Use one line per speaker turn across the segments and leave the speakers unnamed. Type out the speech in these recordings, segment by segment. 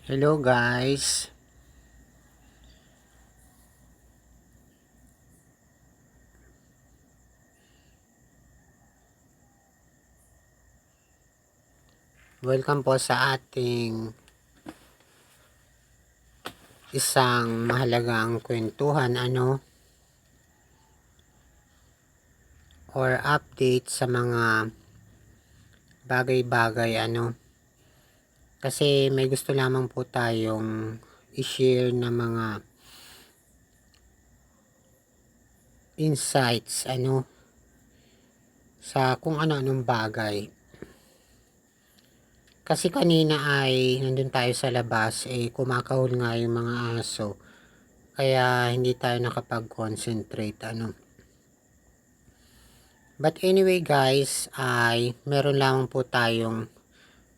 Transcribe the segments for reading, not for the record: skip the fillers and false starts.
Hello guys. Welcome po sa ating isang mahalagang kwentuhan or update sa mga bagay-bagay kasi may gusto lamang po tayong i-share na mga insights sa kung ano-anong bagay. Kasi kanina ay nandun tayo sa labas, kumakahol nga yung mga aso. Kaya hindi tayo nakapag-concentrate But anyway guys, ay meron lamang po tayong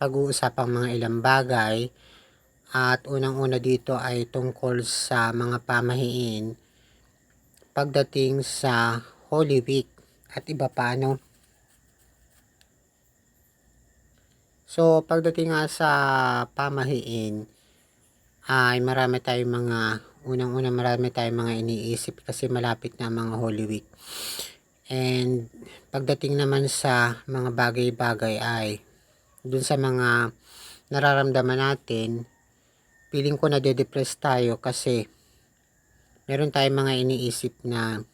pag-uusapang mga ilang bagay. At unang-una dito ay tungkol sa mga pamahiin pagdating sa Holy Week at iba pa So pagdating nga sa pamahiin ay marami tayong mga iniisip kasi malapit na mga Holy Week. And pagdating naman sa mga bagay-bagay ay dun sa mga nararamdaman natin, feeling ko nade-depress tayo kasi meron tayong mga iniisip na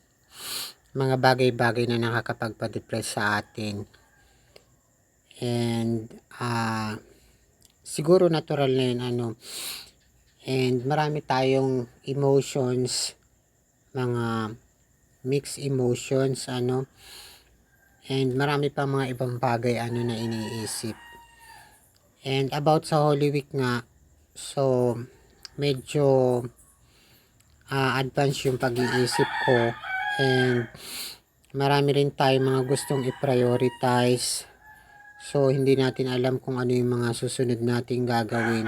mga bagay-bagay na nakakapagpa-depress sa atin. And siguro natural na yun And marami tayong emotions, mga mixed emotions And marami pa mga ibang bagay na iniisip. And about sa Holy Week nga, so medyo advance yung pag-iisip ko. And marami rin tayong mga gustong i-prioritize. So hindi natin alam kung ano yung mga susunod nating gagawin.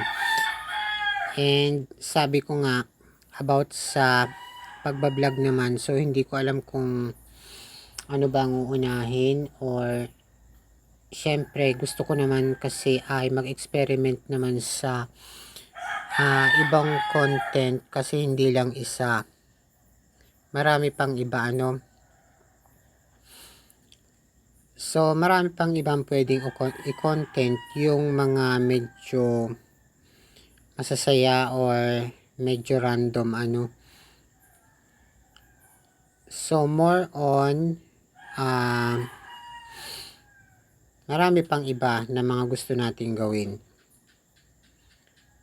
And sabi ko nga about sa pagbablog naman, so hindi ko alam kung ano bang uunahin or syempre gusto ko naman kasi ay mag-experiment naman sa ibang content kasi hindi lang isa, marami pang iba so marami pang ibang pwedeng i-content, yung mga medyo masasaya or medyo random so more on marami pang iba na mga gusto nating gawin.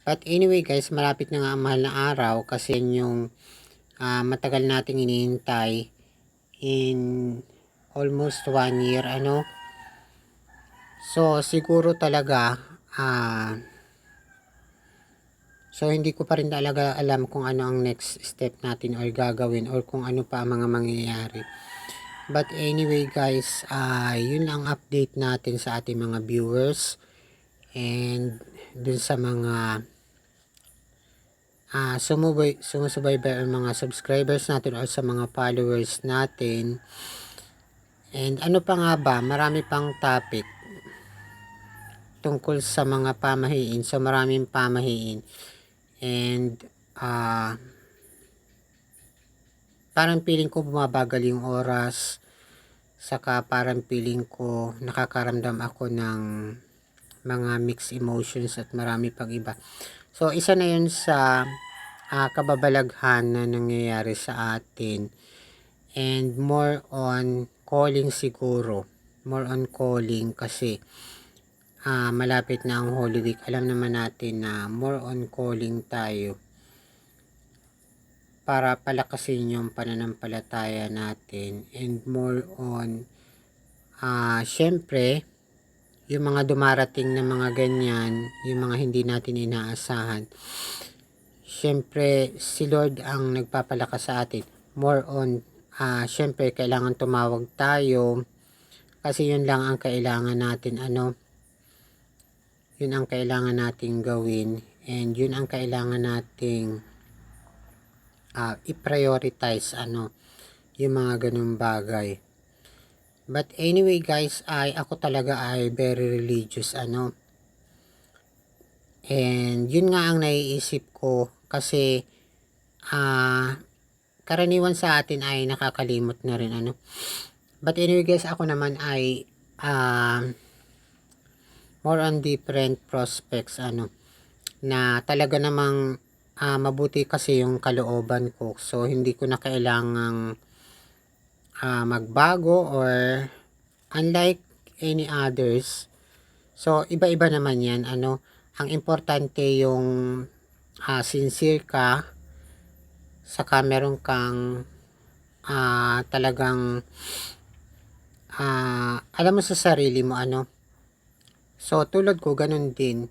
But anyway guys, malapit na nga ang mahal na araw kasi yung matagal nating hinihintay in almost 1 year So siguro talaga so hindi ko pa rin talaga alam kung ano ang next step natin or gagawin or kung ano pa ang mga mangyayari. But anyway guys, yun lang update natin sa ating mga viewers and dun sa mga sumusubaybay ang mga subscribers natin or sa mga followers natin. And ano pa nga ba, marami pang topic tungkol sa mga pamahiin. So maraming pamahiin. And parang feeling ko bumabagal yung oras. Saka parang feeling ko nakakaramdam ako ng mga mixed emotions at marami pang iba. So isa na yun sa kababalaghan na nangyayari sa atin. And more on calling siguro. More on calling kasi malapit na ang Holy Week. Alam naman natin na more on calling tayo para palakasin yung pananampalataya natin and more on syempre yung mga dumarating na mga ganyan, yung mga hindi natin inaasahan, syempre si Lord ang nagpapalakas sa atin. More on syempre kailangan tumawag tayo kasi yun lang ang kailangan natin yun ang kailangan nating gawin and yun ang kailangan nating i-prioritize yung mga ganung bagay. But anyway guys, ako talaga ay very religious And yun nga ang naiisip ko kasi karaniwan sa atin ay nakakalimot na rin ano. But anyway guys, ako naman ay more on different prospects ano, na talaga namang mabuti kasi yung kalooban ko. So hindi ko na kailangang magbago or unlike any others. So iba-iba naman yan ano. Ang importante yung sincere ka, saka meron kang talagang alam mo sa sarili mo ano. So tulad ko ganun din,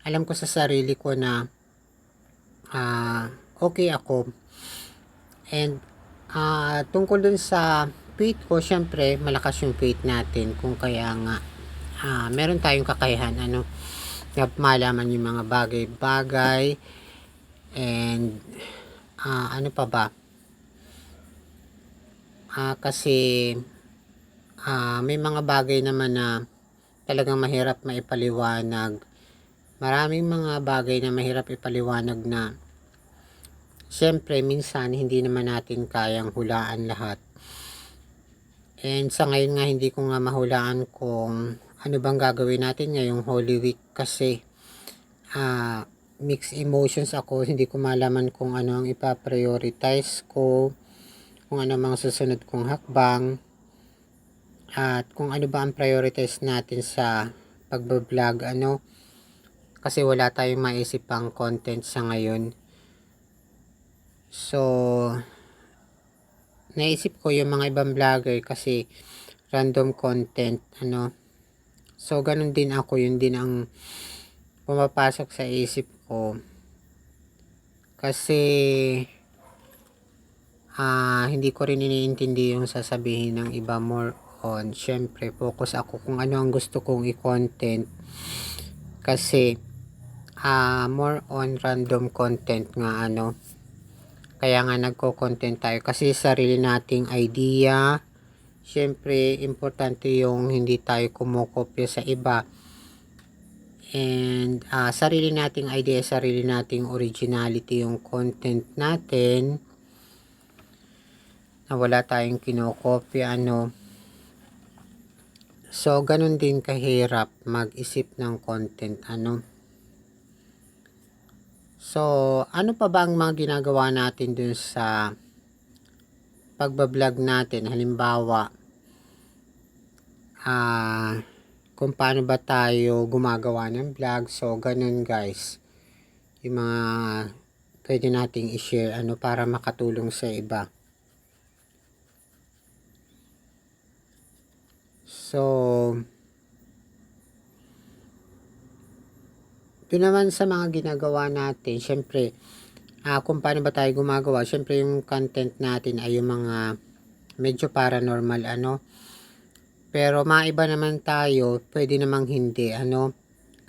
alam ko sa sarili ko na okay ako. And tungkol dun sa faith ko, syempre malakas yung faith natin kung kaya nga meron tayong kakayahan ano, na malaman yung mga bagay-bagay. And ano pa ba, kasi may mga bagay naman na talagang mahirap maipaliwanag. Maraming mga bagay na mahirap ipaliwanag na syempre minsan hindi naman natin kayang hulaan lahat. And sa ngayon nga hindi ko nga mahulaan kung ano bang gagawin natin ngayong Holy Week kasi mixed emotions ako. Hindi ko malaman kung ano ang ipa-prioritize ko, kung ano mga susunod kong hakbang, at kung ano ba ang prioritize natin sa pagbablog ano, kasi wala tayong maisip pang content sa ngayon. So naisip ko yung mga ibang vlogger kasi random content ano. So ganun din ako, yun din ang pumapasok sa isip ko kasi hindi ko rin iniintindi yung sasabihin ng iba. More on syempre focus ako kung ano ang gusto kong i-content kasi more on random content nga ano. Kaya nga nagko-content tayo kasi sarili nating idea. Syempre importante yung hindi tayo kumokopya sa iba. And sarili nating idea, sarili nating originality yung content natin, na wala tayong kinokopya ano. So ganun din kahirap mag-isip ng content ano. So ano pa ba ang mga ginagawa natin dun sa pagbablog natin? Halimbawa kung paano ba tayo gumagawa ng vlog. So ganun guys yung mga pwede nating i-share ano para makatulong sa iba. So doon naman sa mga ginagawa natin, syempre kung paano ba tayo gumagawa, syempre yung content natin ay yung mga medyo paranormal ano. Pero maiba naman tayo, pwede namang hindi ano,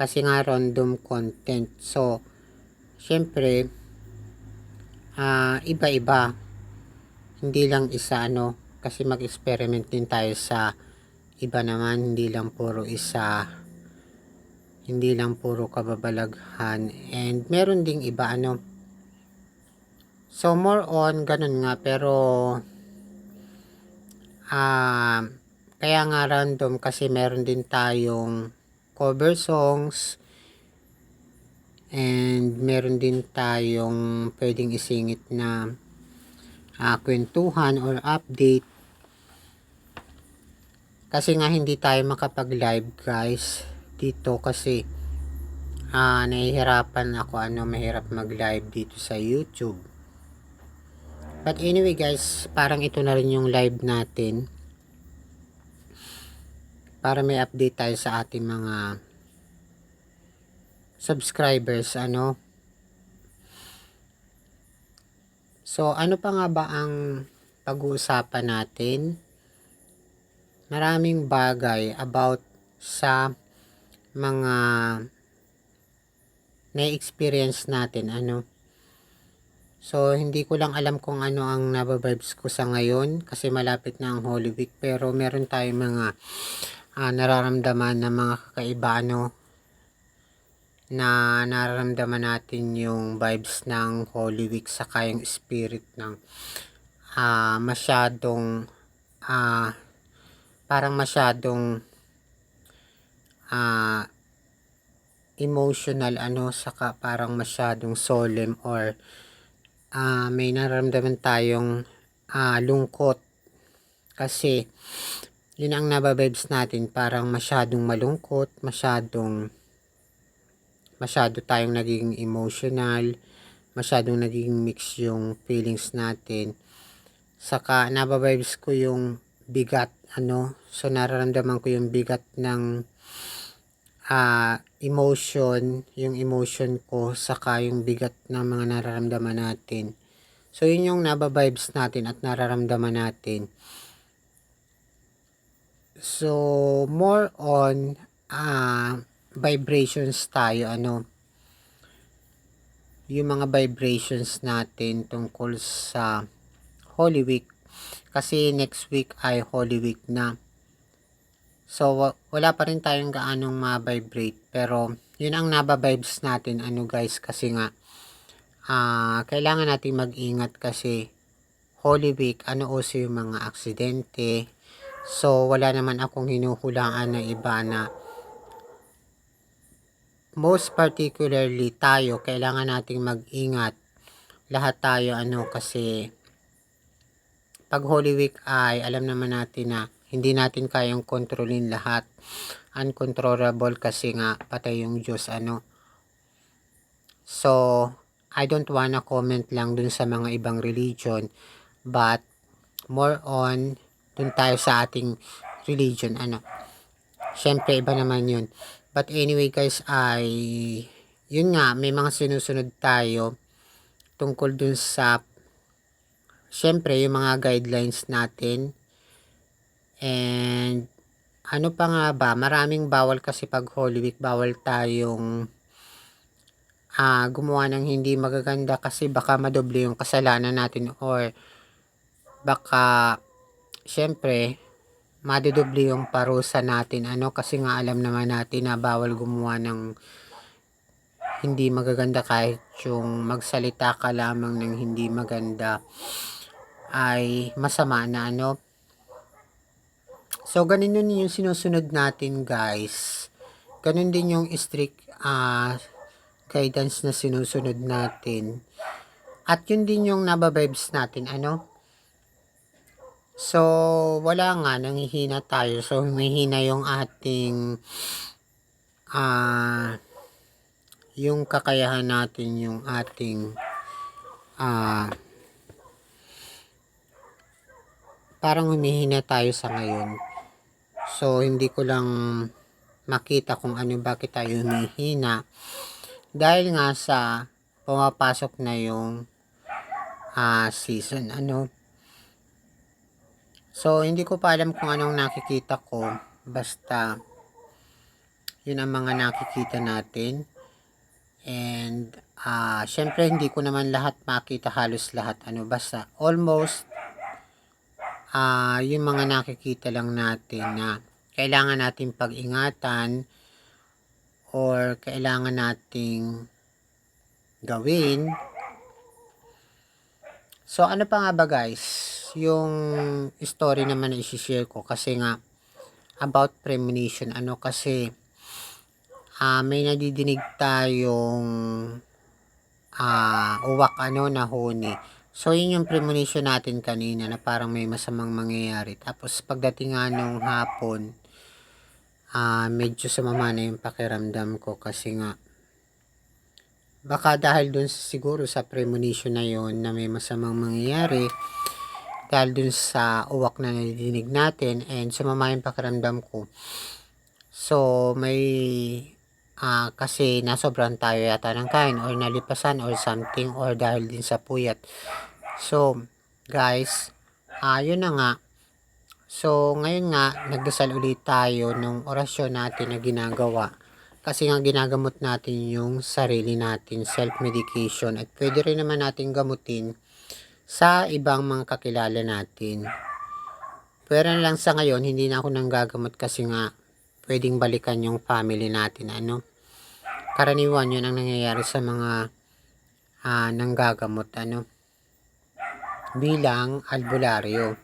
kasi nga random content. So syempre iba-iba, hindi lang isa ano, kasi mag-experiment din tayo sa iba naman, hindi lang puro isa, hindi lang puro kababalaghan, and meron ding iba ano. So more on ganun nga, pero kaya nga random kasi meron din tayong cover songs, and meron din tayong pwedeng isingit na kwentuhan or update. Kasi nga hindi tayo makapag live guys dito kasi nahihirapan ako ano, mahirap mag live dito sa YouTube. But anyway guys, parang ito na rin yung live natin para may update tayo sa ating mga subscribers ano. So ano pa nga ba ang pag-uusapan natin? Maraming bagay about sa mga na-experience natin ano. So hindi ko lang alam kung ano ang nababibes ko sa ngayon kasi malapit na ang Holy Week, pero meron tayong mga nararamdaman na mga kakaiba ano. na nararamdaman natin yung vibes ng Holy Week saka yung spirit ng masyadong parang masyadong emotional saka parang masyadong solemn or may nararamdaman tayong lungkot kasi yun ang nababibes natin, parang masyadong malungkot, masyado tayong naging emotional, masyadong naging mix yung feelings natin. Saka nababibes ko yung bigat, so nararamdaman ko yung bigat ng emotion, yung emotion ko, saka yung bigat ng mga nararamdaman natin. So yun yung nababibes natin at nararamdaman natin. So more on vibrations tayo, yung mga vibrations natin tungkol sa Holy Week, kasi next week ay Holy Week na. So wala pa rin tayong gaanong ma-vibrate, pero yun ang nababibes natin guys, kasi nga kailangan natin mag-ingat kasi Holy Week, uso yung mga aksidente. So wala naman akong hinuhulaan na iba na most particularly tayo, kailangan nating mag-ingat lahat tayo, kasi pag Holy Week ay alam naman natin na hindi natin kayang kontrolin lahat, uncontrollable kasi nga patay yung Diyos, so I don't wanna comment lang dun sa mga ibang religion, but more on dun tayo sa ating religion, syempre iba naman yun. But anyway guys, ay yun nga, may mga sinusunod tayo tungkol dun sa syempre yung mga guidelines natin. And ano pa nga ba, maraming bawal kasi pag Holy Week, bawal tayong gumawa ng hindi magaganda kasi baka madoble yung kasalanan natin, or baka syempre madodoble yung parusa natin, kasi nga alam naman natin na bawal gumawa ng hindi magaganda. Kahit yung magsalita ka lamang ng hindi maganda ay masama na, so ganun yun yung sinusunod natin guys, ganun din yung strict guidance na sinusunod natin, at yun din yung nababibes natin, so wala nga, nangihina tayo, so humihina yung ating yung kakayahan natin, yung ating parang humihina tayo sa ngayon. So hindi ko lang makita kung bakit tayo humihina, dahil nga sa pumapasok na yung season, so hindi ko pa alam kung anong nakikita ko, basta yun ang mga nakikita natin. And syempre hindi ko naman lahat makita, halos lahat, basta almost yung mga nakikita lang natin na kailangan natin pag-ingatan or kailangan nating gawin. So ano pa nga ba guys yung story naman na i-share ko, kasi nga about premonition, kasi may nadidinig tayong uwak na huni. So yun yung premonition natin kanina na parang may masamang mangyayari. Tapos pagdating nga nung hapon, medyo sumama na yung pakiramdam ko, kasi nga baka dahil dun siguro sa premonition na yon na may masamang mangyayari, dahil dun sa uwak na nadidinig natin and sumama yung pakiramdam ko. So may kasi nasobran tayo yata ng kain or nalipasan or something, or dahil din sa puyat. So guys, yun na nga. So ngayon nga nagdasal ulit tayo nung orasyon natin na ginagawa, kasi nga ginagamot natin yung sarili natin, self-medication, at pwede rin naman natin gamutin sa ibang mga kakilala natin. Pero lang sa ngayon hindi na ako nang gagamot, kasi nga pwedeng balikan yung family natin, karaniwan yun ang nangyayari sa mga nanggagamot bilang albularyo.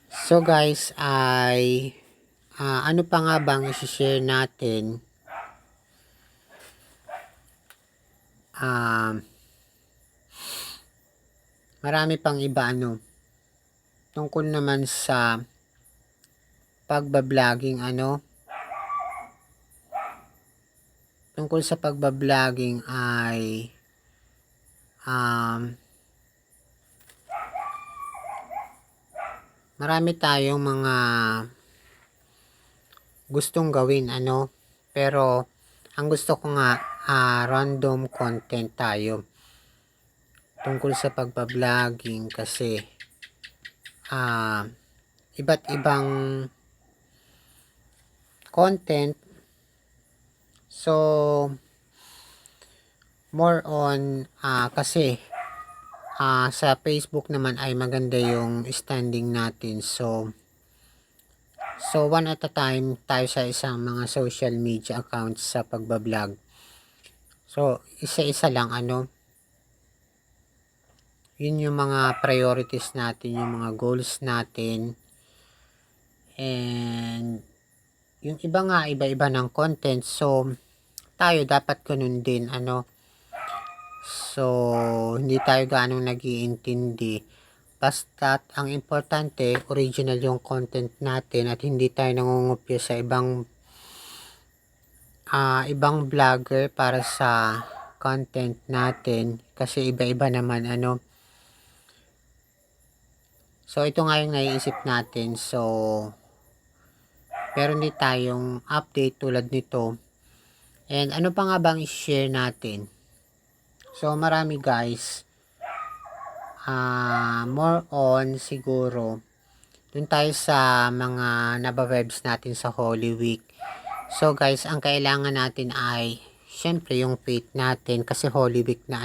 So guys, ay ano pa nga bang i-share natin? Marami pang iba tungkol naman sa pagbabloging tungkol sa pagbabloging ay marami tayong mga gustong gawin pero ang gusto ko nga random content tayo tungkol sa pagbabloging kasi iba't ibang content. So more on kasi sa Facebook naman ay maganda yung standing natin. So one at a time tayo sa isang mga social media accounts sa pagbablog. So isa-isa lang yun yung mga priorities natin, yung mga goals natin. And yung iba nga, iba-iba ng content. So tayo dapat ganun din So hindi tayo ganong nag-iintindi. Basta't ang importante, original yung content natin at hindi tayo nangungupya sa ibang vlogger para sa content natin kasi iba-iba naman So ito nga yung naiisip natin. So meron din tayong update tulad nito. And ano pa nga bang i-share natin? So marami guys. More on siguro dun tayo sa mga nabawebs natin sa Holy Week. So guys, ang kailangan natin ay syempre yung faith natin kasi Holy Week na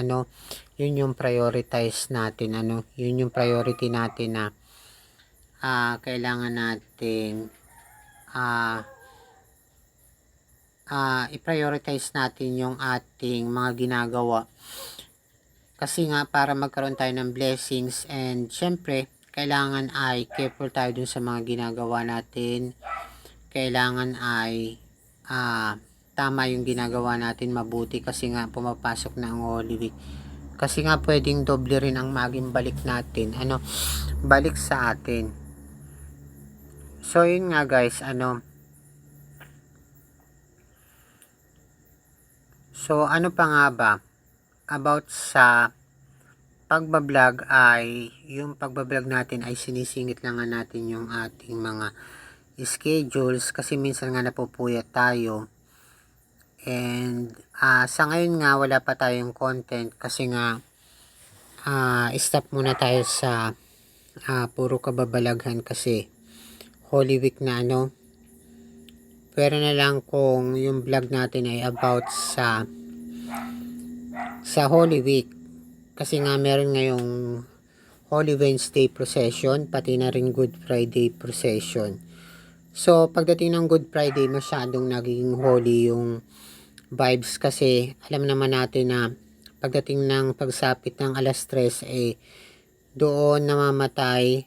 yun yung prioritize natin yun yung priority natin na kailangan natin i-prioritize natin yung ating mga ginagawa kasi nga para magkaroon tayo ng blessings. And syempre kailangan ay careful tayo dun sa mga ginagawa natin. Kailangan ay tama yung ginagawa natin, mabuti kasi nga pumapasok na ang Holy Week. Kasi nga pwedeng doble rin ang maging balik natin, balik sa atin. So yun nga guys, so ano pa nga ba about sa pagbablog ay yung pagbablog natin ay sinisingit lang nga natin yung ating mga schedules kasi minsan nga napupuyat tayo. And sa ngayon nga wala pa tayong content kasi nga stop muna tayo sa puro kababalaghan kasi Holy Week na pero na lang kung yung vlog natin ay about sa Holy Week kasi nga meron ngayong Holy Wednesday procession pati na rin Good Friday procession. So pagdating ng Good Friday masyadong naging holy yung vibes kasi alam naman natin na pagdating ng pagsapit ng alas 3 doon namamatay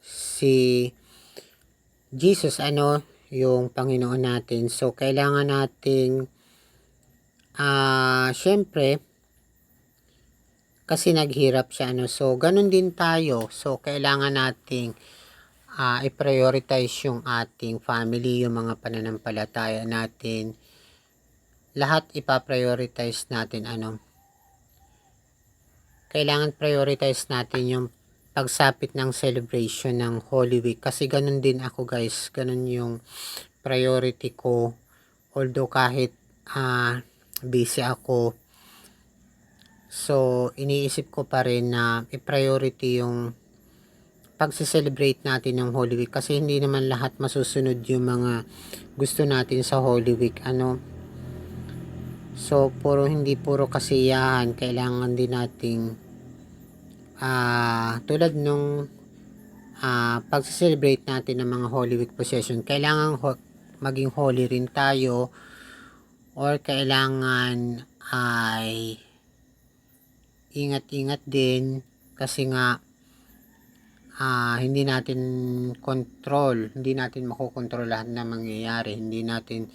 si Jesus yung Panginoon natin. So kailangan nating syempre kasi naghirap siya so ganun din tayo. So kailangan nating i-prioritize yung ating family, yung mga pananampalataya natin. Lahat ipa-prioritize natin kailangan prioritize natin yung pagsapit ng celebration ng Holy Week kasi ganun din ako guys, ganun yung priority ko. Although kahit busy ako, so iniisip ko pa rin na i-priority yung pagse-celebrate natin ng Holy Week kasi hindi naman lahat masusunod yung mga gusto natin sa Holy Week so hindi puro kasiyahan. Kailangan din nating tulad nung pagse-celebrate natin ng mga Holy Week procession, kailangan maging holy rin tayo or kailangan ay ingat-ingat din kasi nga hindi natin makokontrol lahat na mangyayari. Hindi natin